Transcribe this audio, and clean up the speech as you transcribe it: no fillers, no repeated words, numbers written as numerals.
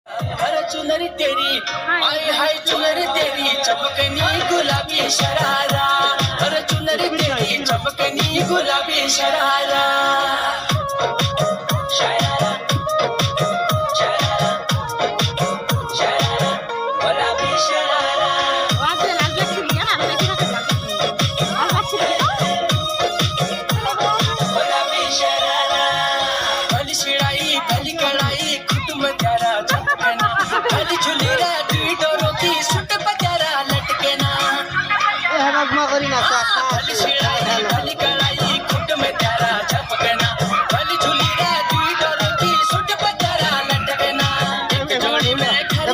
अरे चुनरी तेरी आई हाय चुनरी तेरी चमकनी गुलाबी शरारा अरे चुनरी तेरी चमकनी गुलाबी शरारा शरारा शरारा शरारा गुलाबी शरारा गुलाबी शरारा भली शिड़ाई भली कड़ाई कुटुंब प्यारा चमकना भली झुली रे दुई डोरों की सुट प्यारा लटके ना भली शिड़ाई भली कड़ाई कुटुंब प्यारा चमकना भली झुली रे दुई डोरों की सुट प्यारा लटके ना एक जोड़ी में घर